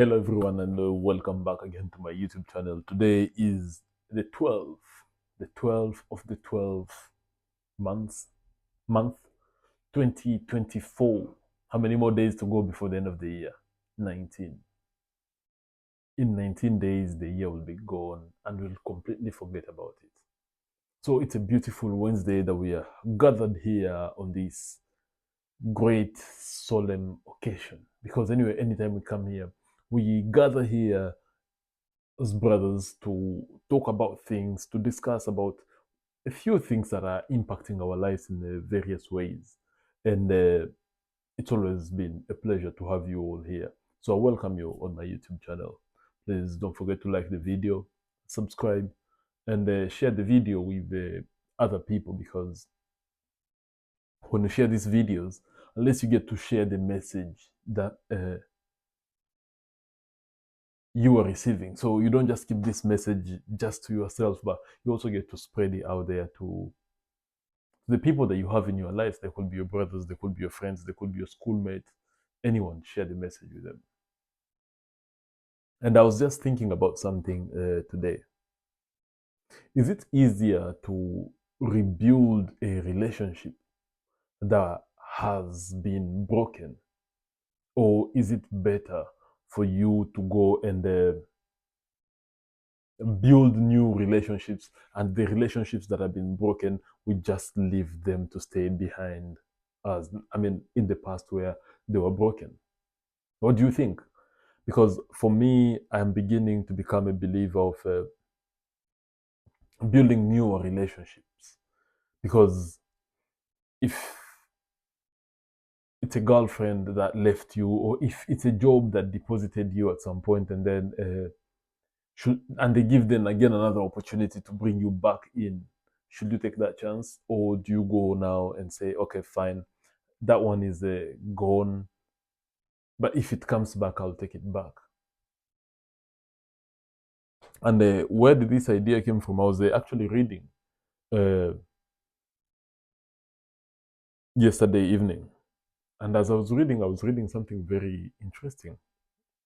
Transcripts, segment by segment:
Hello everyone and welcome back again to my YouTube channel. Today is the 12th of the 12th month 2024. How many more days to go before the end of the year? 19. In 19 days the year will be gone and we'll completely forget about it. So it's a beautiful Wednesday that we are gathered here on this great solemn occasion, because anyway, anytime we come here, we gather here as brothers to talk about things, to discuss about a few things that are impacting our lives in various ways. And it's always been a pleasure to have you all here. So I welcome you on my YouTube channel. Please don't forget to like the video, subscribe, and share the video with other people, because when you share these videos, unless you get to share the message that you are receiving. So you don't just keep this message just to yourself, but you also get to spread it out there to the people that you have in your life. They could be your brothers, they could be your friends, they could be your schoolmates, anyone. Share the message with them. And I was just thinking about something today. Is it easier to rebuild a relationship that has been broken, or is it better for you to go and build new relationships, and the relationships that have been broken, we just leave them to stay behind us? I mean, in the past where they were broken. What do you think? Because for me, I'm beginning to become a believer of building newer relationships. Because if it's a girlfriend that left you, or if it's a job that deposited you at some point, and then and they give them again another opportunity to bring you back in, should you take that chance, or do you go now and say, okay, fine, that one is gone, but if it comes back, I'll take it back? And where did this idea came from? I was actually reading uh, yesterday evening, and as I was reading something very interesting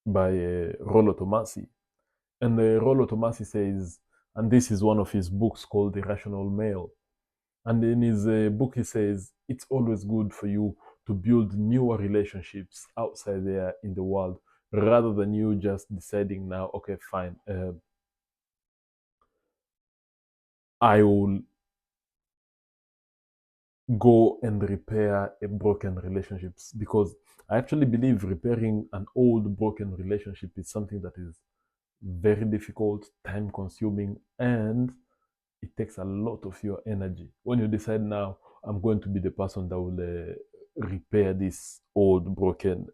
by Rollo Tomasi. And Rollo Tomasi says, and this is one of his books called The Rational Male. And in his book, he says it's always good for you to build newer relationships outside there in the world, rather than you just deciding now, okay, fine, I will go and repair a broken relationships. Because I actually believe repairing an old broken relationship is something that is very difficult, time consuming, and it takes a lot of your energy. When you decide now, I'm going to be the person that will repair these old broken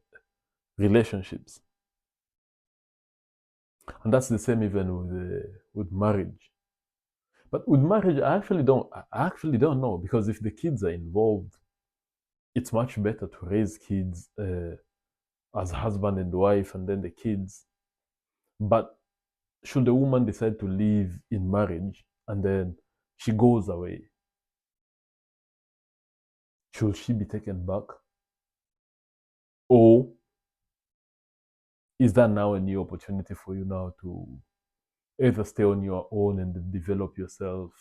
relationships. And that's the same even with marriage. But with marriage, I actually don't know, because if the kids are involved, it's much better to raise kids as husband and wife, and then the kids. But should a woman decide to live in marriage and then she goes away, should she be taken back, or is that now a new opportunity for you now to either stay on your own and develop yourself?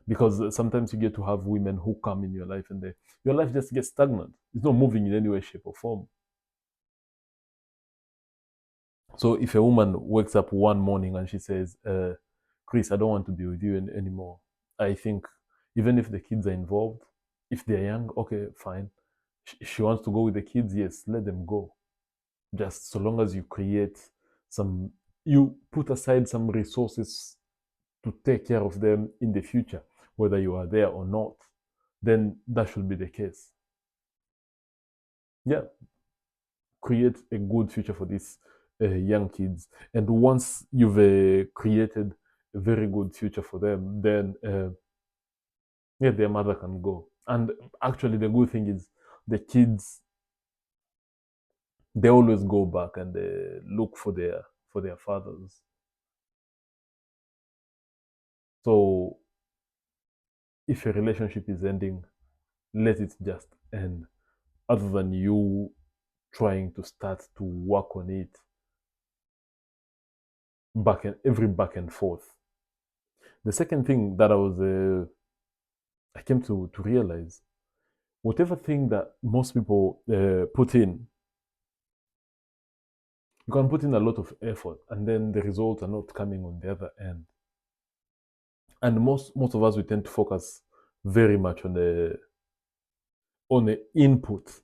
Because sometimes you get to have women who come in your life, and your life just gets stagnant. It's not moving in any way, shape, or form. So if a woman wakes up one morning and she says, Chris, I don't want to be with you anymore, I think even if the kids are involved, if they're young, okay, fine. She wants to go with the kids, yes, let them go. Just so long as you create some, you put aside some resources to take care of them in the future, whether you are there or not, then that should be the case. Yeah, create a good future for these young kids. And once you've created a very good future for them, then yeah, their mother can go. And actually, the good thing is the kids, they always go back and they look for their fathers. So if a relationship is ending, let it just end, other than you trying to start to work on it back and forth. The second thing that I came to realize, whatever thing that most people put in, you can put in a lot of effort, and then the results are not coming on the other end. And most of us, we tend to focus very much on the input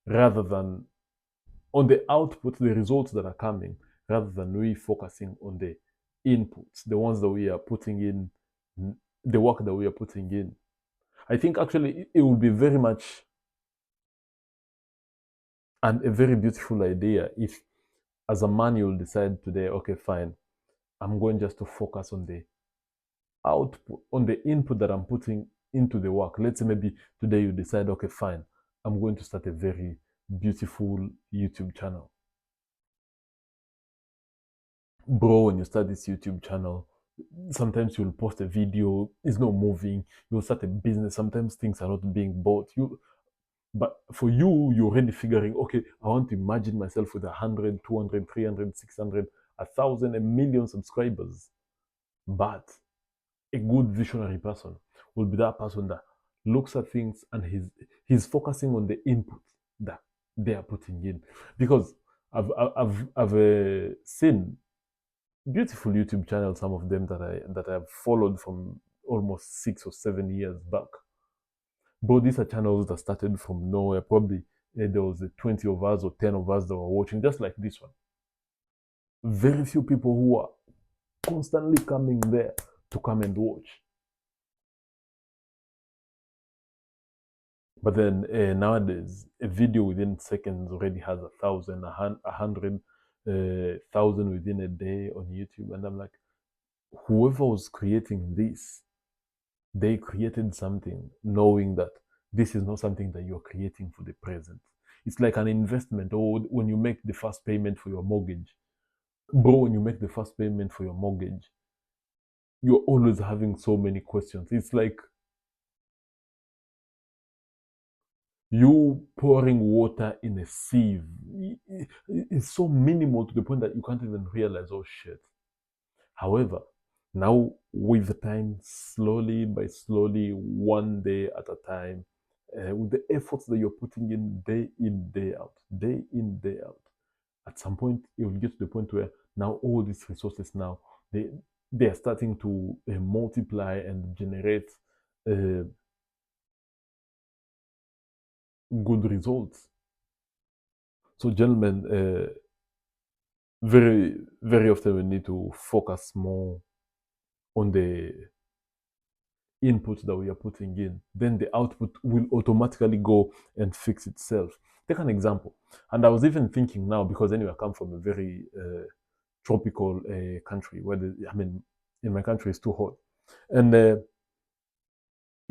rather than on the output, the results that are coming, rather than we focusing on the inputs, the ones that we are putting in, the work that we are putting in. I think actually it would be very much and a very beautiful idea if, as a man, you'll decide today, okay, fine, I'm going just to focus on the output, on the input that I'm putting into the work. Let's say maybe today you decide, okay, fine, I'm going to start a very beautiful YouTube channel. Bro, when you start this YouTube channel, sometimes you'll post a video, it's not moving. You'll start a business, sometimes things are not being bought. But for you, you're already figuring, okay, I want to imagine myself with 100, 200, 300, 600, 1,000, a million subscribers. But a good visionary person will be that person that looks at things and he's focusing on the input that they are putting in. Because I've seen beautiful YouTube channels, some of them that I've followed from almost 6 or 7 years back. But these are channels that started from nowhere. Probably there was 20 of us or 10 of us that were watching, just like this one. Very few people who are constantly coming there to come and watch. But then nowadays, a video within seconds already has 1,000, 100,000 within a day on YouTube. And I'm like, whoever was creating this, they created something knowing that this is not something that you're creating for the present. It's like an investment, or when you make the first payment for your mortgage. Bro, when you make the first payment for your mortgage, you're always having so many questions. It's like you pouring water in a sieve. It's so minimal to the point that you can't even realize, oh shit. However, now with time, slowly by slowly, one day at a time, with the efforts that you're putting in, day out, day in, day out, at some point it will get to the point where now all these resources now they are starting to multiply and generate uh, good results. So, gentlemen, very often we need to focus more on the input that we are putting in. Then the output will automatically go and fix itself. Take an example. And I was even thinking now, because anyway, I come from a very tropical country where in my country it's too hot. And you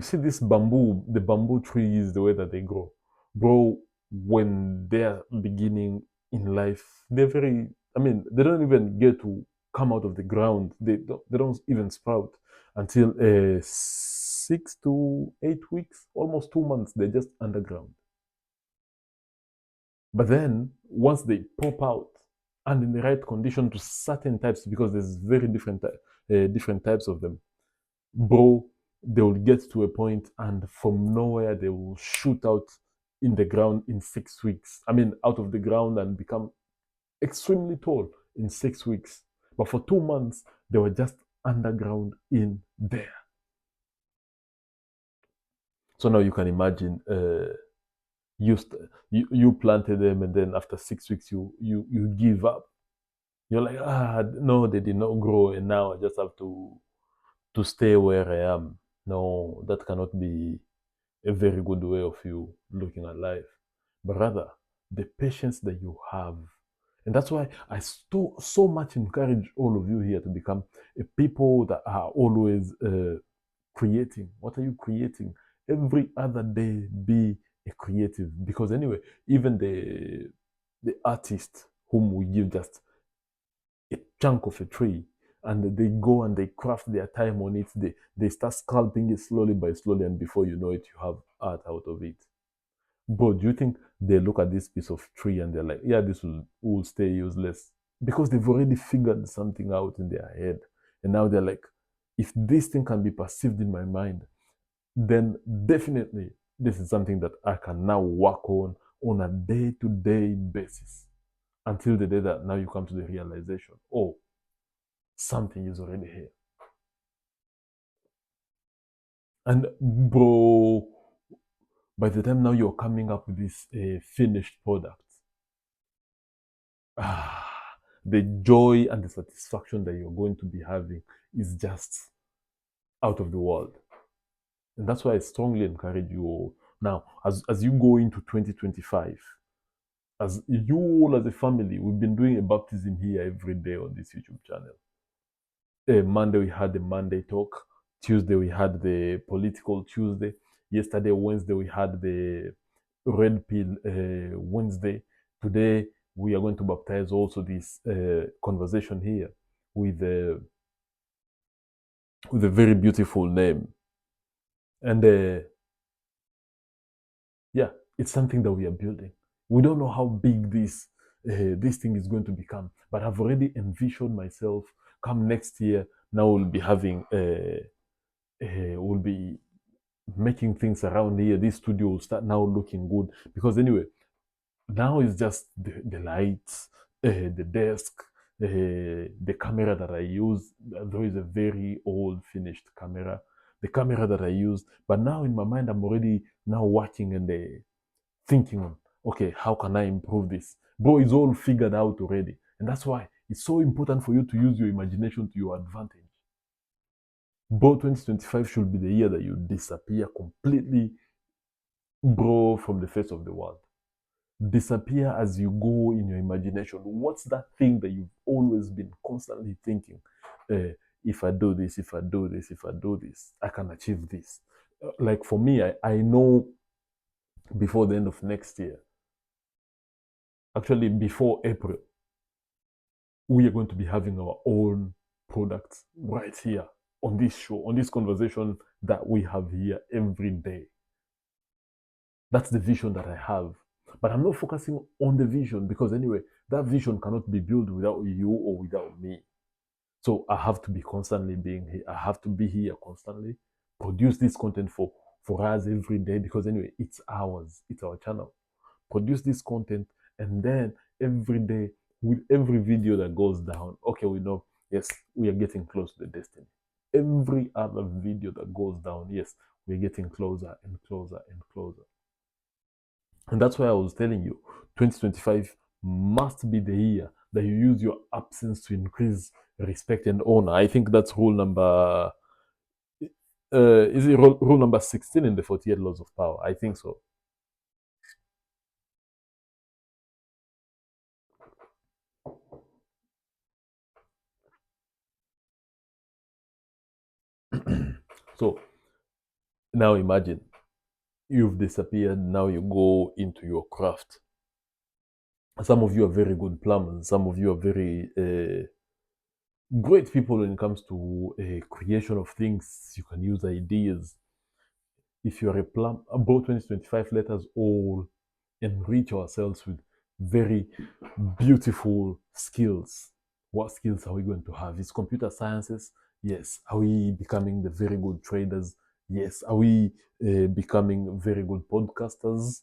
see this bamboo, the bamboo trees, the way that they grow. Bro, when they're beginning in life, they don't even get to come out of the ground. They don't even sprout until 6 to 8 weeks, almost 2 months, they're just underground. But then once they pop out and in the right condition to certain types, because there's very different types of them, bro, they will get to a point and from nowhere they will shoot out in the ground in 6 weeks. Out of the ground and become extremely tall in 6 weeks. But for 2 months, they were just underground in there. So now you can imagine you planted them and then after 6 weeks you give up. You're like, no, they did not grow and now I just have to stay where I am. No, that cannot be a very good way of you looking at life, but rather the patience that you have. And that's why I so much encourage all of you here to become a people that are always creating. What are you creating? Every other day, be a creative. Because anyway, even the artist whom we give just a chunk of a tree and they go and they craft their time on it, they start sculpting it slowly by slowly, and before you know it, you have art out of it. But do you think they look at this piece of tree and they're like, yeah, this will stay useless? because they've already figured something out in their head. And now they're like, if this thing can be perceived in my mind, then definitely this is something that I can now work on a day-to-day basis until the day that now you come to the realization, oh, something is already here. And bro, by the time now you're coming up with this finished product, the joy and the satisfaction that you're going to be having is just out of the world. And that's why I strongly encourage you all now, as you go into 2025, as you all as a family, we've been doing a baptism here every day on this YouTube channel. Monday we had the Monday talk. Tuesday we had the political Tuesday. Yesterday, Wednesday, we had the red pill Wednesday. Today we are going to baptize also this conversation here with a very beautiful name. And yeah, it's something that we are building. We don't know how big this thing is going to become, but I've already envisioned myself come next year. Now we'll be having we'll be making things around here. This studio will start now looking good because anyway, now it's just the lights, the desk, the camera that I use. There is a very old finished camera. The camera that I use, but now in my mind I'm already now watching and thinking on, okay, how can I improve this? Bro, it's all figured out already. And that's why it's so important for you to use your imagination to your advantage. Bro, 2025 should be the year that you disappear completely, bro, from the face of the world. Disappear as you go in your imagination. What's that thing that you've always been constantly thinking? If I do this, if I do this, if I do this, I can achieve this. Like for me, I know before the end of next year, actually before April, we are going to be having our own products right here on this show, on this conversation that we have here every day. That's the vision that I have. But I'm not focusing on the vision because anyway, that vision cannot be built without you or without me. So I have to be constantly being here. I have to be here constantly, produce this content for us every day because anyway, it's ours. It's our channel. Produce this content and then every day with every video that goes down, okay, we know, yes, we are getting close to the destiny. Every other video that goes down, yes, we're getting closer and closer and closer. And that's why I was telling you, 2025 must be the year that you use your absence to increase respect and honor. I think that's rule number, is it rule number 16 in the 48 laws of power? I think so. So now imagine you've disappeared, now you go into your craft. Some of you are very good plumbers, some of you are very great people when it comes to creation of things. You can use ideas. If you're a plumber, about 2025, let us all enrich ourselves with very beautiful skills. What skills are we going to have? Is computer sciences? Yes. Are we becoming the very good traders? Yes. Are we becoming very good podcasters?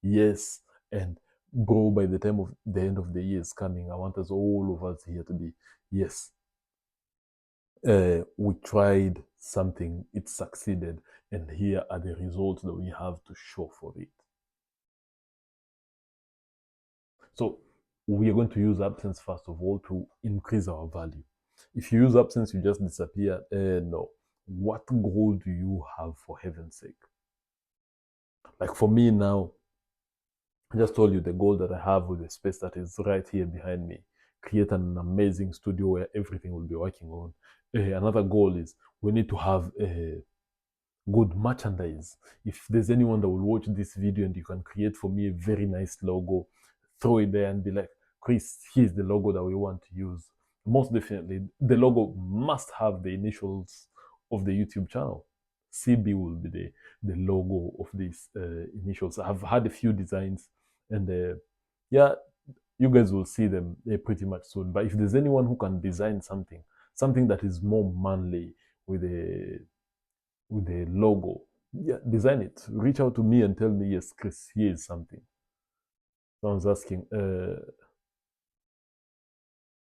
Yes. And bro, by the time of the end of the year is coming, I want us, all of us here, to be, yes, we tried something, it succeeded, and here are the results that we have to show for it. So we are going to use absence first of all to increase our value. If you use absence, you just disappear. No. What goal do you have, for heaven's sake? Like for me now, I just told you the goal that I have with the space that is right here behind me. Create an amazing studio where everything will be working on. Another goal is we need to have good merchandise. If there's anyone that will watch this video and you can create for me a very nice logo, throw it there and be like, Chris, here's the logo that we want to use. Most definitely, the logo must have the initials of the YouTube channel. CB will be the logo of these initials. I've had a few designs and yeah, You guys will see them pretty much soon. But if there's anyone who can design something that is more manly with a logo, yeah, design it. Reach out to me and tell me, yes, Chris, here is something. Someone's asking,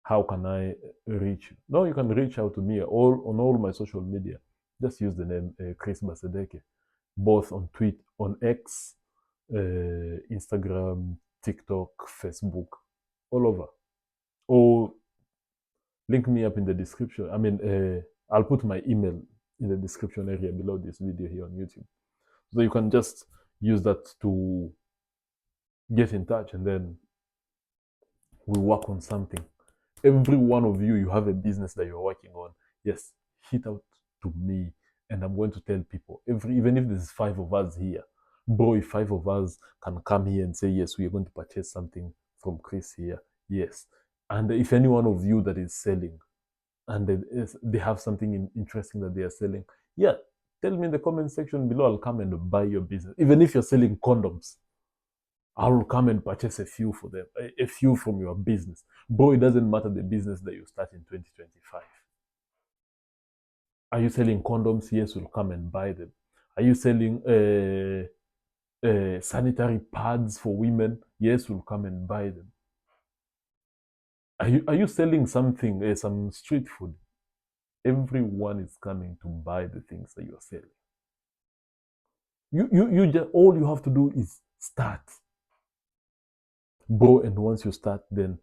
how can I reach you? No, you can reach out to me on all my social media. Just use the name Chris Basedeke, both on on X, Instagram, TikTok, Facebook, all over. Or link me up in the description. I mean, I'll put my email in the description area below this video here on YouTube. So you can just use that to get in touch, and then we work on something. Every one of you, you have a business that you're working on. Yes, hit out to me, and I'm going to tell people. Even if there's 5 of us here, bro, if 5 of us can come here and say, yes, we are going to purchase something from Chris here, yes. And if any one of you that is selling, and they have something interesting that they are selling, yeah, tell me in the comment section below. I'll come and buy your business. Even if you're selling condoms, I will come and purchase a few for them, a few from your business. Bro, it doesn't matter the business that you start in 2025. Are you selling condoms? Yes, we'll come and buy them. Are you selling sanitary pads for women? Yes, we'll come and buy them. Are you selling something, some street food? Everyone is coming to buy the things that you're selling. You just, all you have to do is start, bro. And once you start, then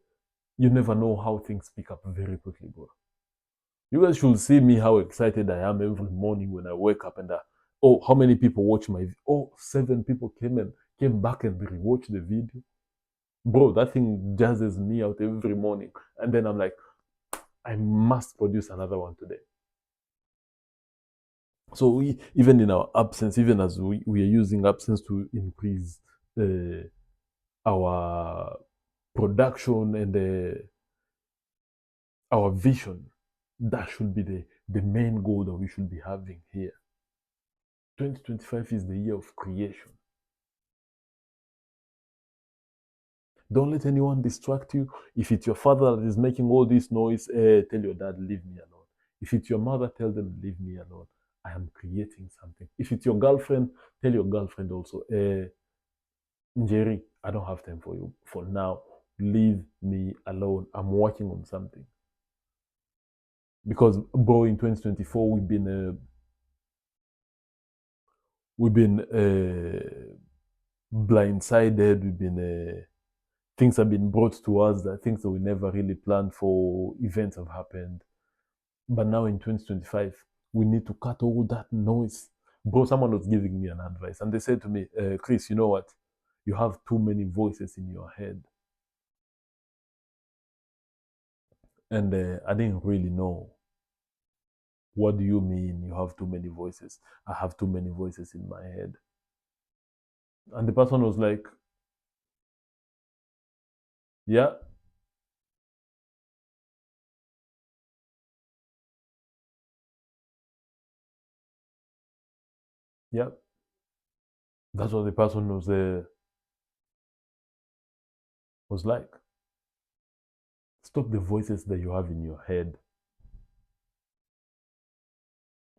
you never know how things pick up very quickly, bro. You guys should see me how excited I am every morning when I wake up and oh, how many people watch my 7 people came back and rewatched the video. Bro, that thing jazzes me out every morning. And then I'm like, I must produce another one today. So even in our absence, even as we are using absence to increase our production and our vision, that should be the main goal that we should be having here. 2025 is the year of creation. Don't let anyone distract you. If it's your father that is making all this noise, tell your dad, leave me alone. If it's your mother, tell them, leave me alone. I am creating something. If it's your girlfriend, tell your girlfriend also, Njeri, I don't have time for you for now. Leave me alone. I'm working on something. Because, bro, in 2024, we've been blindsided. Things have been brought to us, that things that we never really planned for, events have happened. But now in 2025, we need to cut all that noise. Bro, someone was giving me an advice, and they said to me, Chris, you know what? You have too many voices in your head. And I didn't really know. What do you mean you have too many voices? I have too many voices in my head. And the person was like, yeah. Yeah. That's what the person was like. Stop the voices that you have in your head.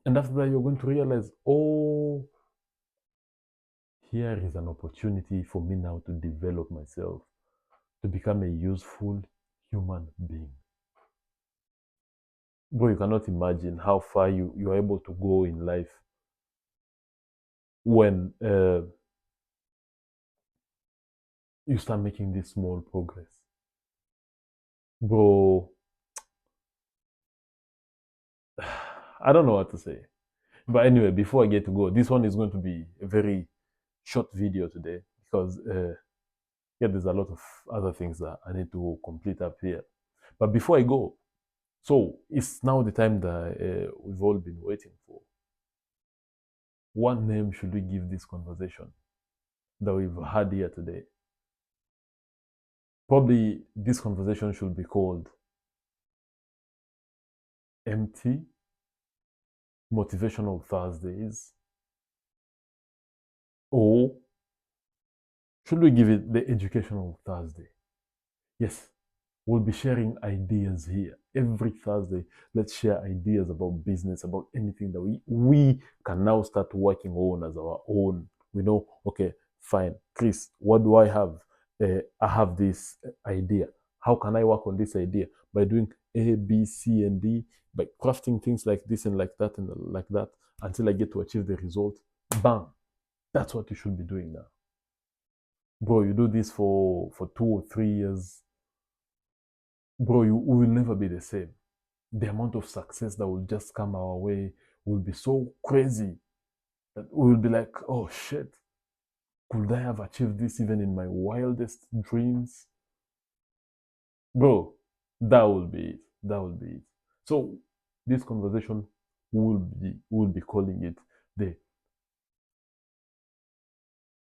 And after that, you're going to realize, oh, here is an opportunity for me now to develop myself, to become a useful human being. Bro, you cannot imagine how far you're able to go in life when you start making this small progress. Bro, I don't know what to say. But anyway, before I get to go, this one is going to be a very short video today because yeah, there's a lot of other things that I need to complete up here. But before I go, so it's now the time that we've all been waiting for. What name should we give this conversation that we've had here today? Probably this conversation should be called Empty Motivational Thursdays, or should we give it the Educational Thursday? Yes, we'll be sharing ideas here every Thursday. Let's share ideas about business, about anything that we can now start working on as our own. We know, okay, fine, Chris, what do I have? I have this idea. How can I work on this idea? By doing A, B, C, and D, by crafting things like this and like that and like that until I get to achieve the result. Bang! That's what you should be doing now. Bro, you do this for 2 or 3 years, bro, you will never be the same. The amount of success that will just come our way will be so crazy that we will be like, oh shit, could I have achieved this even in my wildest dreams? Bro, that will be it. That will be it. So this conversation will be calling it the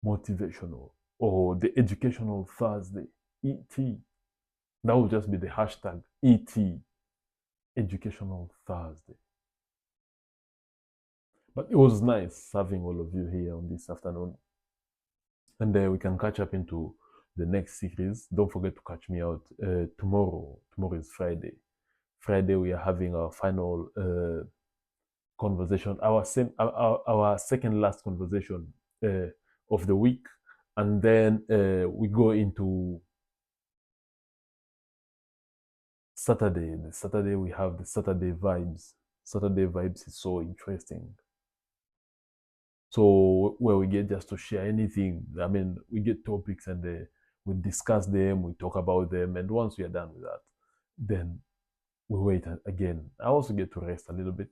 motivational or the educational Thursday. ET. That will just be the hashtag ET. Educational Thursday. But it was nice having all of you here on this afternoon. And we can catch up into the next series. Don't forget to catch me out tomorrow. Tomorrow is Friday. Friday, we are having our final conversation, our second last conversation of the week. And then we go into Saturday. The Saturday, we have the Saturday vibes. Saturday vibes is so interesting. So where we get just to share anything. I mean, we get topics and we discuss them, we talk about them, and once we are done with that, then we wait again. I also get to rest a little bit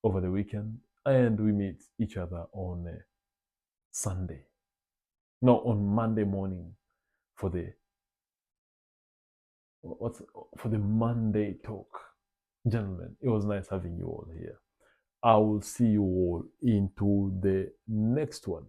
over the weekend, and we meet each other on Sunday. No, on Monday morning for the what's for the Monday talk. Gentlemen, it was nice having you all here. I will see you all into the next one.